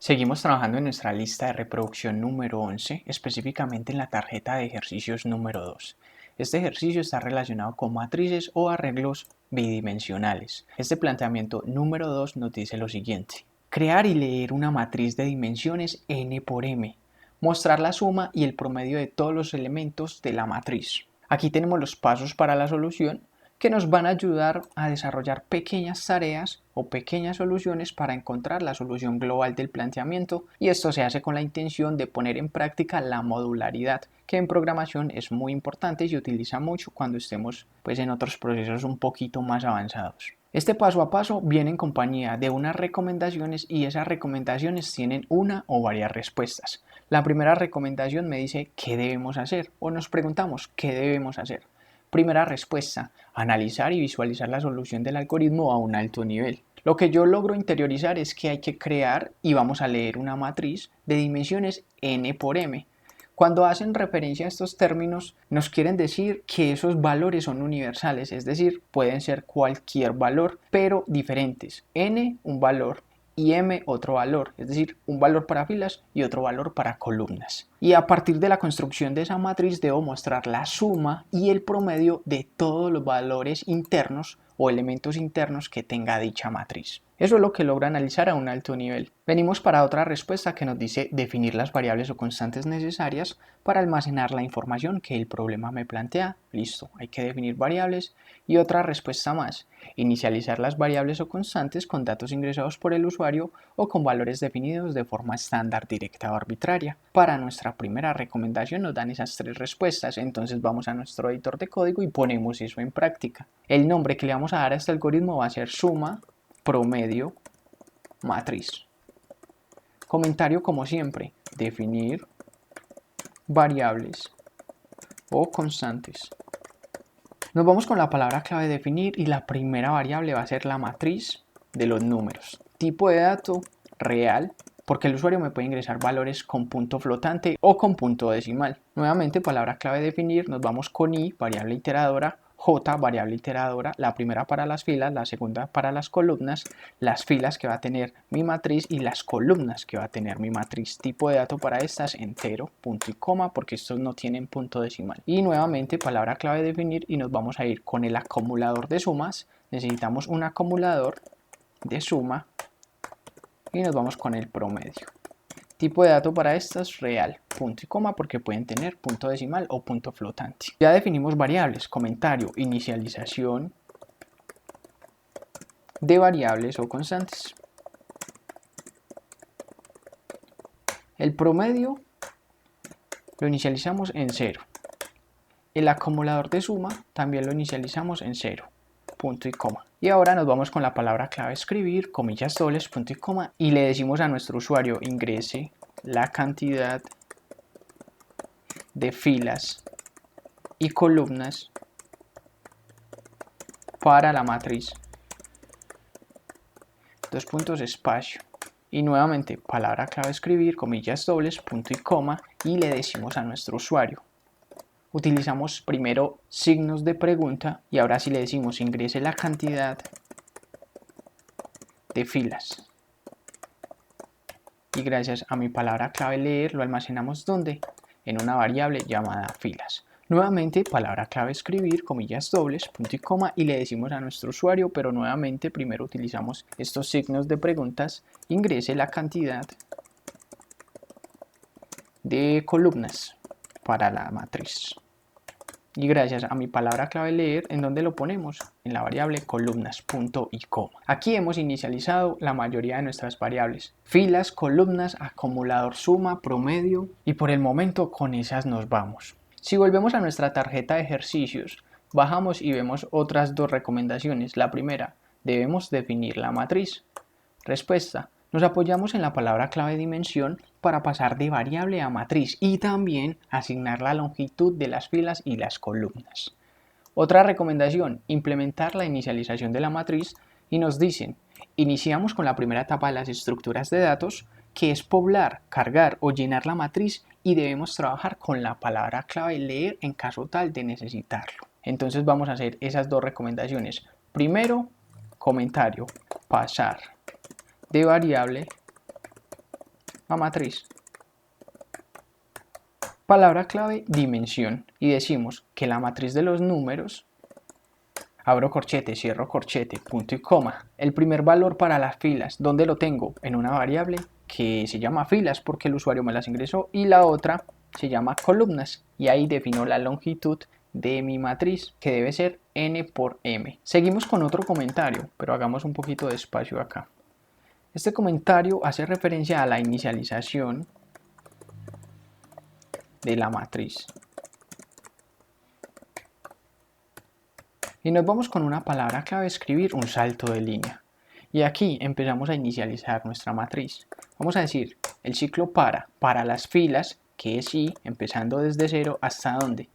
Seguimos trabajando en nuestra lista de reproducción número 11, específicamente en la tarjeta de ejercicios número 2. Este ejercicio está relacionado con matrices o arreglos bidimensionales. Este planteamiento número 2 nos dice lo siguiente: crear y leer una matriz de dimensiones n por m, mostrar la suma y el promedio de todos los elementos de la matriz. Aquí tenemos los pasos para la solución, que nos van a ayudar a desarrollar pequeñas tareas o pequeñas soluciones para encontrar la solución global del planteamiento, y esto se hace con la intención de poner en práctica la modularidad, que en programación es muy importante y se utiliza mucho cuando estemos en otros procesos un poquito más avanzados. Este paso a paso viene en compañía de unas recomendaciones y esas recomendaciones tienen una o varias respuestas. La primera recomendación me dice qué debemos hacer o nos preguntamos qué debemos hacer. Primera respuesta: analizar y visualizar la solución del algoritmo a un alto nivel. Lo que yo logro interiorizar es que hay que crear y vamos a leer una matriz de dimensiones n por m. Cuando hacen referencia a estos términos, nos quieren decir que esos valores son universales, es decir, pueden ser cualquier valor, pero diferentes. N, un valor, y m otro valor, es decir, un valor para filas y otro valor para columnas. Y a partir de la construcción de esa matriz debo mostrar la suma y el promedio de todos los valores internos o elementos internos que tenga dicha matriz. Eso es lo que logra analizar a un alto nivel. Venimos para otra respuesta que nos dice definir las variables o constantes necesarias para almacenar la información que el problema me plantea. Listo, hay que definir variables. Y otra respuesta más: inicializar las variables o constantes con datos ingresados por el usuario o con valores definidos de forma estándar, directa o arbitraria. Para nuestra primera recomendación nos dan esas tres respuestas, entonces vamos a nuestro editor de código y ponemos eso en práctica. El nombre que le vamos a dar a este algoritmo va a ser suma, promedio, matriz. Comentario como siempre: definir variables o constantes. Nos vamos con la palabra clave definir y la primera variable va a ser la matriz de los números. Tipo de dato real, porque el usuario me puede ingresar valores con punto flotante o con punto decimal. Nuevamente, palabra clave definir, nos vamos con i, variable iteradora, j, variable iteradora, la primera para las filas, la segunda para las columnas, las filas que va a tener mi matriz y las columnas que va a tener mi matriz. Tipo de dato para estas, entero, punto y coma, porque estos no tienen punto decimal. Y nuevamente, palabra clave definir y nos vamos a ir con el acumulador de sumas. Necesitamos un acumulador de suma y nos vamos con el promedio. Tipo de dato para estas, real, punto y coma, porque pueden tener punto decimal o punto flotante. Ya definimos variables, comentario, inicialización de variables o constantes. El promedio lo inicializamos en 0. El acumulador de suma también lo inicializamos en 0. Punto y coma. Y ahora nos vamos con la palabra clave escribir, comillas dobles, punto y coma, y le decimos a nuestro usuario ingrese la cantidad de filas y columnas para la matriz. Dos puntos, espacio. Y nuevamente palabra clave escribir, comillas dobles, punto y coma, y le decimos a nuestro usuario. Utilizamos primero signos de pregunta y ahora sí le decimos ingrese la cantidad de filas. Y gracias a mi palabra clave leer lo almacenamos ¿dónde? En una variable llamada filas. Nuevamente palabra clave escribir, comillas dobles, punto y coma, y le decimos a nuestro usuario, pero nuevamente primero utilizamos estos signos de preguntas, ingrese la cantidad de columnas para la matriz. Y gracias a mi palabra clave leer, ¿en dónde lo ponemos? En la variable columnas, punto y coma. Aquí hemos inicializado la mayoría de nuestras variables: filas, columnas, acumulador, suma, promedio, y por el momento con esas nos vamos. Si volvemos a nuestra tarjeta de ejercicios, bajamos y vemos otras dos recomendaciones. La primera: debemos definir la matriz. Respuesta: nos apoyamos en la palabra clave dimensión para pasar de variable a matriz y también asignar la longitud de las filas y las columnas. Otra recomendación: implementar la inicialización de la matriz, y nos dicen: iniciamos con la primera etapa de las estructuras de datos, que es poblar, cargar o llenar la matriz, y debemos trabajar con la palabra clave leer en caso tal de necesitarlo. Entonces vamos a hacer esas dos recomendaciones. Primero, comentario: pasar de variable a matriz. Palabra clave, dimensión. Y decimos que la matriz de los números, abro corchete, cierro corchete, punto y coma. El primer valor para las filas, ¿dónde lo tengo? En una variable que se llama filas porque el usuario me las ingresó, y la otra se llama columnas, y ahí defino la longitud de mi matriz, que debe ser n por m. Seguimos con otro comentario, pero hagamos un poquito de espacio acá. Este comentario hace referencia a la inicialización de la matriz. Y nos vamos con una palabra clave, escribir un salto de línea. Y aquí empezamos a inicializar nuestra matriz. Vamos a decir el ciclo para las filas, que es i, empezando desde 0 hasta dónde,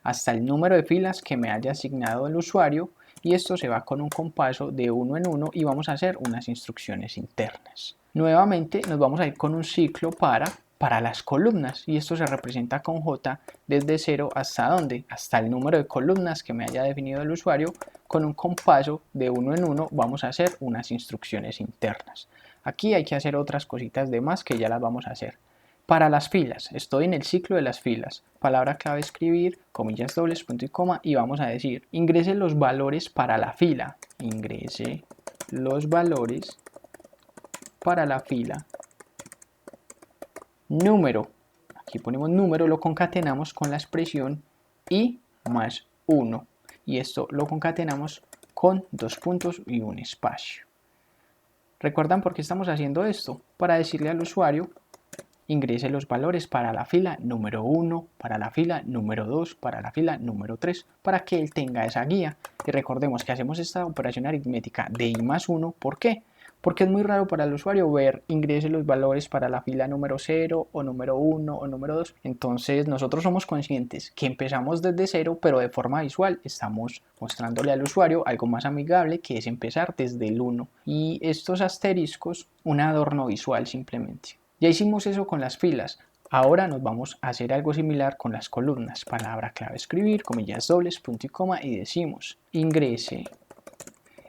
hasta el número de filas que me haya asignado el usuario, y esto se va con un compaso de 1 en 1 y vamos a hacer unas instrucciones internas. Nuevamente nos vamos a ir con un ciclo para las columnas, y esto se representa con j desde 0 hasta dónde, hasta el número de columnas que me haya definido el usuario. Con un compaso de 1 en 1 vamos a hacer unas instrucciones internas. Aquí hay que hacer otras cositas de más que ya las vamos a hacer. Para las filas, estoy en el ciclo de las filas. Palabra clave, escribir, comillas dobles, punto y coma, y vamos a decir, ingrese los valores para la fila. Ingrese los valores para la fila. Número, aquí ponemos número, lo concatenamos con la expresión i más 1. Y esto lo concatenamos con dos puntos y un espacio. ¿Recuerdan por qué estamos haciendo esto? Para decirle al usuario, ingrese los valores para la fila número 1, para la fila número 2, para la fila número 3, para que él tenga esa guía. Y recordemos que hacemos esta operación aritmética de i más 1, ¿por qué? Porque es muy raro para el usuario ver ingrese los valores para la fila número 0 o número 1 o número 2. Entonces nosotros somos conscientes que empezamos desde 0, pero de forma visual estamos mostrándole al usuario algo más amigable, que es empezar desde el 1. Y estos asteriscos, un adorno visual simplemente. Ya hicimos eso con las filas. Ahora nos vamos a hacer algo similar con las columnas. Palabra clave, escribir, comillas dobles, punto y coma, y decimos, ingrese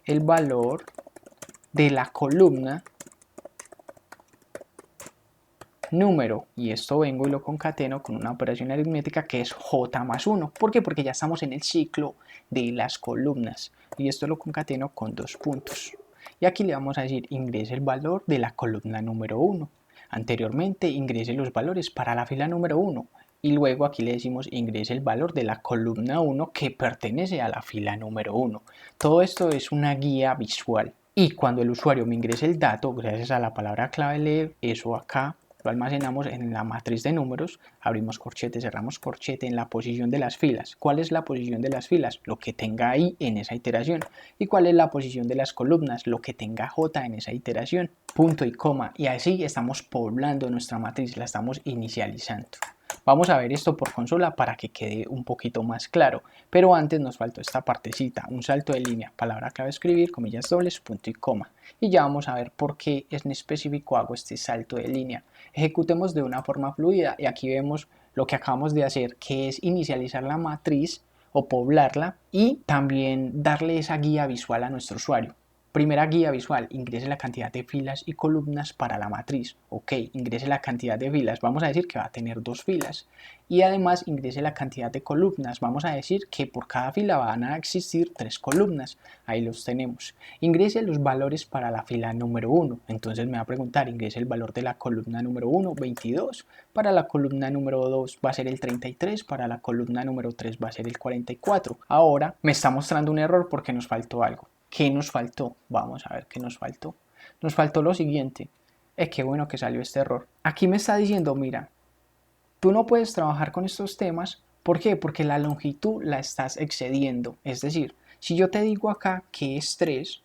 el valor de la columna número, y esto vengo y lo concateno con una operación aritmética que es j más 1. ¿Por qué? Porque ya estamos en el ciclo de las columnas, y esto lo concateno con dos puntos. Y aquí le vamos a decir, ingrese el valor de la columna número 1. Anteriormente ingrese los valores para la fila número 1. Y luego aquí le decimos ingrese el valor de la columna 1 que pertenece a la fila número 1. Todo esto es una guía visual. Y cuando el usuario me ingrese el dato, gracias a la palabra clave leer, eso acá lo almacenamos en la matriz de números, abrimos corchete, cerramos corchete, en la posición de las filas. ¿Cuál es la posición de las filas? Lo que tenga i en esa iteración. ¿Y cuál es la posición de las columnas? Lo que tenga j en esa iteración. Punto y coma. Y así estamos poblando nuestra matriz, la estamos inicializando. Vamos a ver esto por consola para que quede un poquito más claro, pero antes nos faltó esta partecita, un salto de línea, palabra clave escribir, comillas dobles, punto y coma. Y ya vamos a ver por qué en específico hago este salto de línea. Ejecutemos de una forma fluida y aquí vemos lo que acabamos de hacer, que es inicializar la matriz o poblarla y también darle esa guía visual a nuestro usuario. Primera guía visual, ingrese la cantidad de filas y columnas para la matriz. Ok, ingrese la cantidad de filas, vamos a decir que va a tener 2 filas. Y además ingrese la cantidad de columnas, vamos a decir que por cada fila van a existir 3 columnas. Ahí los tenemos. Ingrese los valores para la fila número 1. Entonces me va a preguntar, ingrese el valor de la columna número 1, 22. Para la columna número 2 va a ser el 33, para la columna número 3 va a ser el 44. Ahora me está mostrando un error porque nos faltó algo. ¿Qué nos faltó? Vamos a ver qué nos faltó. Nos faltó lo siguiente. Qué bueno que salió este error. Aquí me está diciendo, mira, tú no puedes trabajar con estos temas. ¿Por qué? Porque la longitud la estás excediendo. Es decir, si yo te digo acá que es 3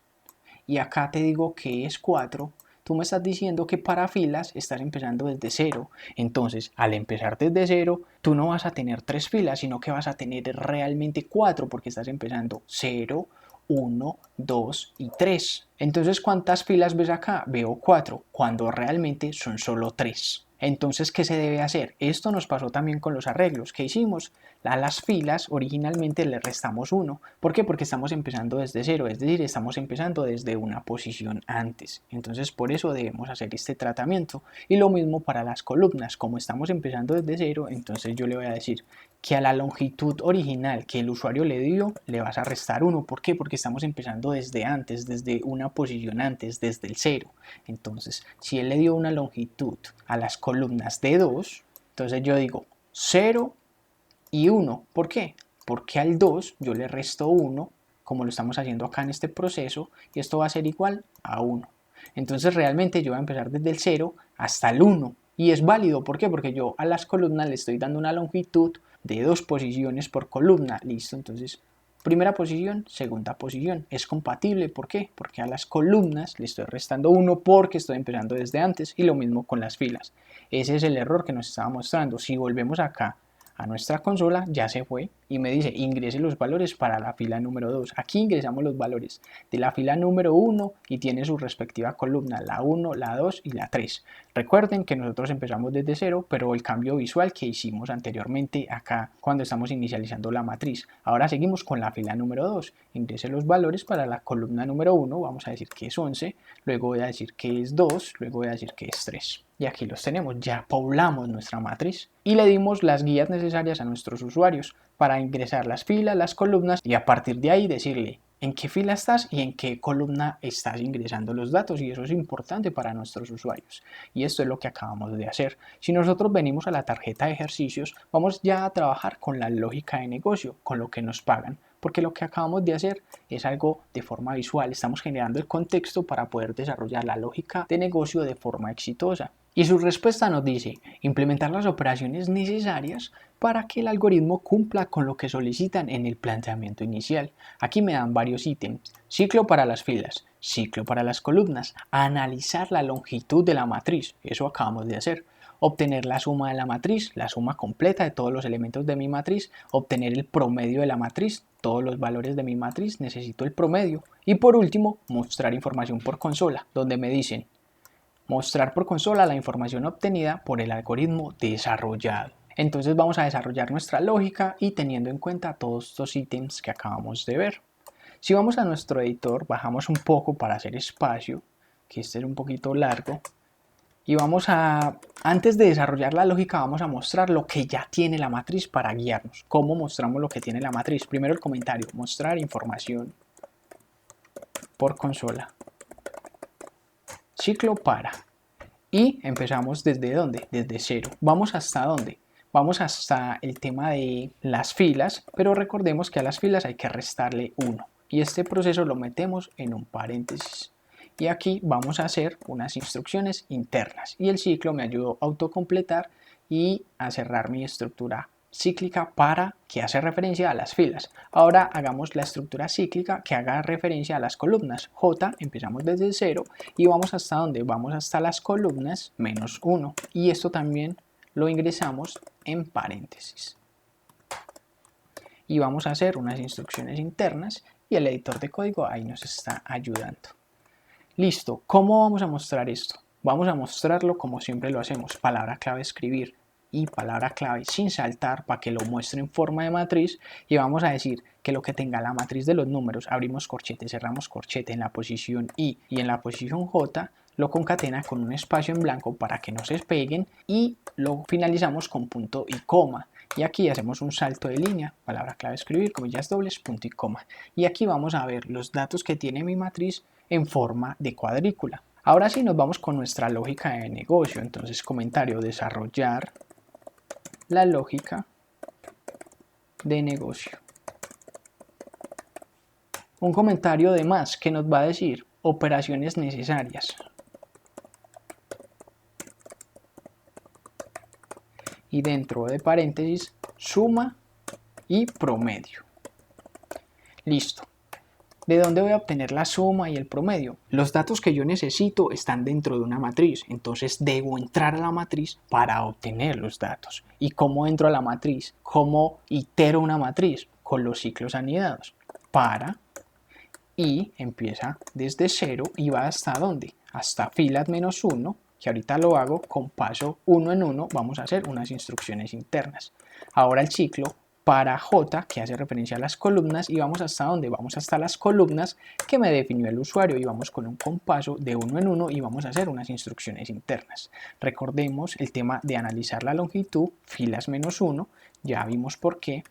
y acá te digo que es 4, tú me estás diciendo que para filas estás empezando desde 0. Entonces, al empezar desde 0, tú no vas a tener 3 filas, sino que vas a tener realmente 4 porque estás empezando 0, 1, 2 y 3. Entonces, ¿cuántas filas ves acá? Veo 4, cuando realmente son solo 3. Entonces, ¿qué se debe hacer? Esto nos pasó también con los arreglos. ¿Qué hicimos? A las filas originalmente le restamos 1. ¿Por qué? Porque estamos empezando desde 0, es decir, estamos empezando desde una posición antes. Entonces, por eso debemos hacer este tratamiento. Y lo mismo para las columnas. Como estamos empezando desde 0, entonces yo le voy a decir que a la longitud original que el usuario le dio, le vas a restar 1. ¿Por qué? Porque estamos empezando desde antes, desde una posición antes, desde el 0. Entonces, si él le dio una longitud a las columnas de 2, entonces yo digo 0 y 1. ¿Por qué? Porque al 2 yo le resto 1, como lo estamos haciendo acá en este proceso, y esto va a ser igual a 1. Entonces realmente yo voy a empezar desde el 0 hasta el 1. Y es válido, ¿por qué? Porque yo a las columnas le estoy dando una longitud de 2 posiciones por columna. Listo, entonces primera posición, segunda posición. Es compatible, ¿por qué? Porque a las columnas le estoy restando 1 porque estoy empezando desde antes, y lo mismo con las filas. Ese es el error que nos estaba mostrando. Si volvemos acá a nuestra consola, ya se fue y me dice ingrese los valores para la fila número 2. Aquí ingresamos los valores de la fila número 1 y tiene su respectiva columna, la 1, la 2 y la 3. Recuerden que nosotros empezamos desde 0, pero el cambio visual que hicimos anteriormente acá cuando estamos inicializando la matriz. Ahora seguimos con la fila número 2. Ingrese los valores para la columna número 1, vamos a decir que es 11, luego voy a decir que es 2, luego voy a decir que es 3. Y aquí los tenemos, ya poblamos nuestra matriz y le dimos las guías necesarias a nuestros usuarios para ingresar las filas, las columnas y a partir de ahí decirle en qué fila estás y en qué columna estás ingresando los datos, y eso es importante para nuestros usuarios. Y esto es lo que acabamos de hacer. Si nosotros venimos a la tarjeta de ejercicios, vamos ya a trabajar con la lógica de negocio, con lo que nos pagan, porque lo que acabamos de hacer es algo de forma visual. Estamos generando el contexto para poder desarrollar la lógica de negocio de forma exitosa. Y su respuesta nos dice, implementar las operaciones necesarias para que el algoritmo cumpla con lo que solicitan en el planteamiento inicial. Aquí me dan varios ítems. Ciclo para las filas, ciclo para las columnas, analizar la longitud de la matriz, eso acabamos de hacer. Obtener la suma de la matriz, la suma completa de todos los elementos de mi matriz, obtener el promedio de la matriz, todos los valores de mi matriz, necesito el promedio. Y por último, mostrar información por consola, donde me dicen mostrar por consola la información obtenida por el algoritmo desarrollado. Entonces vamos a desarrollar nuestra lógica y teniendo en cuenta todos estos ítems que acabamos de ver. Si vamos a nuestro editor, bajamos un poco para hacer espacio, que este es un poquito largo, y vamos a, antes de desarrollar la lógica, vamos a mostrar lo que ya tiene la matriz para guiarnos. ¿Cómo mostramos lo que tiene la matriz? Primero el comentario, mostrar información por consola. Ciclo para. Y empezamos desde ¿dónde? Desde 0. ¿Vamos hasta dónde? Vamos hasta el tema de las filas, pero recordemos que a las filas hay que restarle 1. Y este proceso lo metemos en un paréntesis. Y aquí vamos a hacer unas instrucciones internas. Y el ciclo me ayudó a autocompletar y a cerrar mi estructura cíclica para que hace referencia a las filas. Ahora hagamos la estructura cíclica que haga referencia a las columnas. J, empezamos desde 0 y vamos hasta ¿dónde? Vamos hasta las columnas menos 1. Y esto también lo ingresamos en paréntesis. Y vamos a hacer unas instrucciones internas y el editor de código ahí nos está ayudando. Listo, ¿cómo vamos a mostrar esto? Vamos a mostrarlo como siempre lo hacemos, palabra clave escribir y palabra clave sin saltar para que lo muestre en forma de matriz, y vamos a decir que lo que tenga la matriz de los números, abrimos corchete, cerramos corchete en la posición I y en la posición J, lo concatena con un espacio en blanco para que no se peguen y lo finalizamos con punto y coma. Y aquí hacemos un salto de línea, palabra clave escribir, comillas dobles, punto y coma. Y aquí vamos a ver los datos que tiene mi matriz en forma de cuadrícula. Ahora sí nos vamos con nuestra lógica de negocio. Entonces comentario, desarrollar la lógica de negocio. Un comentario de más que nos va a decir operaciones necesarias. Y dentro de paréntesis, suma y promedio. Listo. ¿De dónde voy a obtener la suma y el promedio? Los datos que yo necesito están dentro de una matriz, entonces debo entrar a la matriz para obtener los datos. ¿Y cómo entro a la matriz? ¿Cómo itero una matriz? Con los ciclos anidados. Para, y empieza desde 0 y va hasta ¿dónde? Hasta filas menos 1, que ahorita lo hago con paso uno en uno, vamos a hacer unas instrucciones internas. Ahora el ciclo para J, que hace referencia a las columnas, y vamos hasta donde vamos hasta las columnas que me definió el usuario, y vamos con un compaso de uno en uno y vamos a hacer unas instrucciones internas. Recordemos el tema de analizar la longitud, filas -1, ya vimos por qué,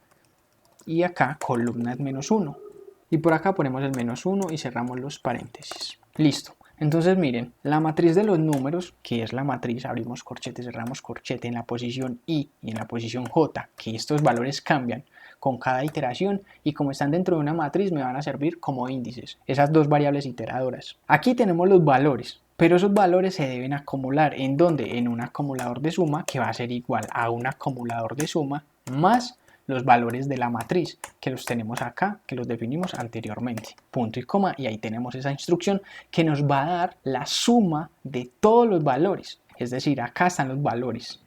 y acá columnas -1, y por acá ponemos el -1 y cerramos los paréntesis. Listo. Entonces miren, la matriz de los números, que es la matriz, abrimos corchete, cerramos corchete, en la posición I y en la posición J, que estos valores cambian con cada iteración y como están dentro de una matriz me van a servir como índices, esas dos variables iteradoras. Aquí tenemos los valores, pero esos valores se deben acumular, ¿en dónde? En un acumulador de suma que va a ser igual a un acumulador de suma más los valores de la matriz, que los tenemos acá, que los definimos anteriormente, punto y coma, y ahí tenemos esa instrucción que nos va a dar la suma de todos los valores, es decir, acá están los valores.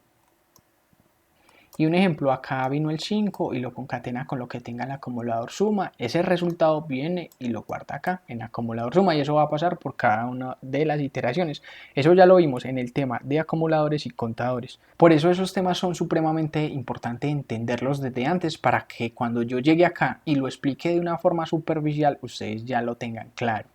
Y un ejemplo, acá vino el 5 y lo concatena con lo que tenga el acumulador suma, ese resultado viene y lo guarda acá en acumulador suma y eso va a pasar por cada una de las iteraciones. Eso ya lo vimos en el tema de acumuladores y contadores. Por eso esos temas son supremamente importantes entenderlos desde antes para que cuando yo llegue acá y lo explique de una forma superficial, ustedes ya lo tengan claro.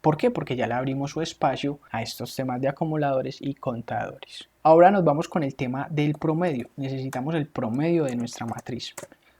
¿Por qué? Porque ya le abrimos su espacio a estos temas de acumuladores y contadores. Ahora nos vamos con el tema del promedio. Necesitamos el promedio de nuestra matriz.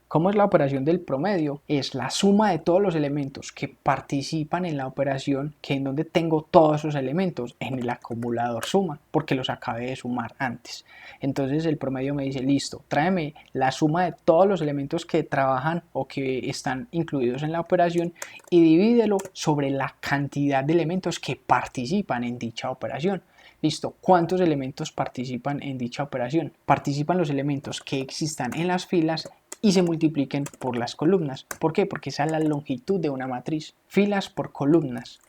¿Cómo es la operación del promedio? Es la suma de todos los elementos que participan en la operación, que en donde tengo todos esos elementos, en el acumulador suma, porque los acabé de sumar antes. Entonces el promedio me dice, listo, tráeme la suma de todos los elementos que trabajan o que están incluidos en la operación y divídelo sobre la cantidad de elementos que participan en dicha operación. Listo, ¿cuántos elementos participan en dicha operación? Participan los elementos que existan en las filas y se multipliquen por las columnas. ¿Por qué? Porque esa es la longitud de una matriz. Filas por columnas.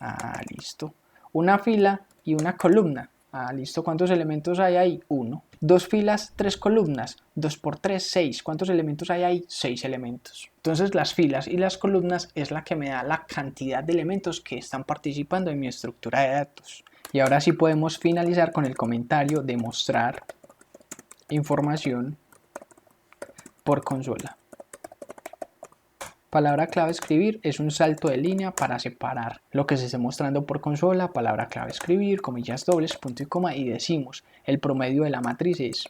Listo. Una fila y una columna. Listo. ¿Cuántos elementos hay ahí? 1. Dos filas, 3 columnas. 2 por 3, 6. ¿Cuántos elementos hay ahí? 6 elementos. Entonces las filas y las columnas es la que me da la cantidad de elementos que están participando en mi estructura de datos. Y ahora sí podemos finalizar con el comentario de mostrar información por consola. Palabra clave escribir es un salto de línea para separar lo que se esté mostrando por consola, palabra clave escribir, comillas dobles, punto y coma, y decimos el promedio de la matriz es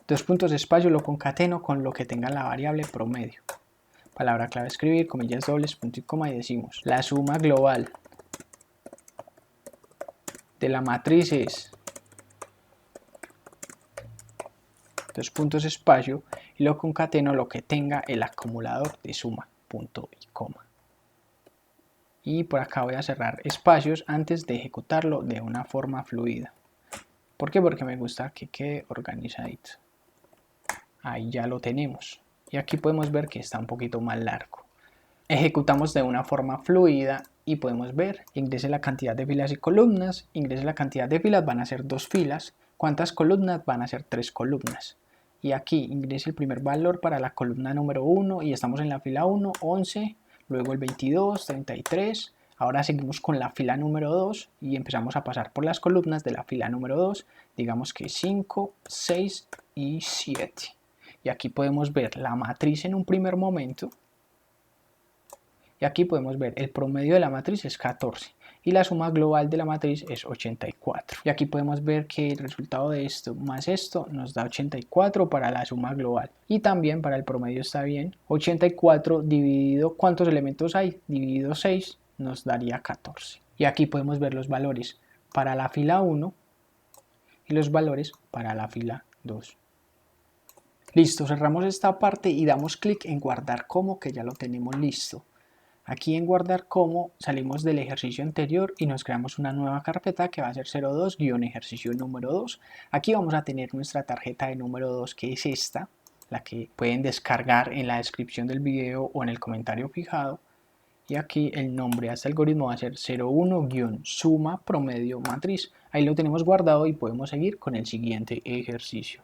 dos puntos de espacio, lo concateno con lo que tenga la variable promedio. Palabra clave escribir, comillas dobles, punto y coma, y decimos la suma global de la matriz es dos puntos espacio y lo concateno lo que tenga el acumulador de suma, punto y coma. Y por acá voy a cerrar espacios antes de ejecutarlo de una forma fluida. ¿Por qué? Porque me gusta que quede organizadito. Ahí ya lo tenemos. Y aquí podemos ver que está un poquito más largo. Ejecutamos de una forma fluida y podemos ver, ingrese la cantidad de filas y columnas, ingrese la cantidad de filas, van a ser 2 filas, ¿cuántas columnas? Van a ser 3 columnas. Y aquí ingrese el primer valor para la columna número 1 y estamos en la fila 1, 11, luego el 22, 33, ahora seguimos con la fila número 2 y empezamos a pasar por las columnas de la fila número 2, digamos que 5, 6 y 7. Y aquí podemos ver la matriz en un primer momento. Y aquí podemos ver el promedio de la matriz es 14 y la suma global de la matriz es 84. Y aquí podemos ver que el resultado de esto más esto nos da 84 para la suma global. Y también para el promedio está bien. 84 dividido, ¿cuántos elementos hay? Dividido 6 nos daría 14. Y aquí podemos ver los valores para la fila 1 y los valores para la fila 2. Listo, cerramos esta parte y damos clic en guardar como, que ya lo tenemos listo. Aquí en guardar como salimos del ejercicio anterior y nos creamos una nueva carpeta que va a ser 02-ejercicio número 2. Aquí vamos a tener nuestra tarjeta de número 2, que es esta, la que pueden descargar en la descripción del video o en el comentario fijado. Y aquí el nombre a este algoritmo va a ser 01-suma promedio matriz. Ahí lo tenemos guardado y podemos seguir con el siguiente ejercicio.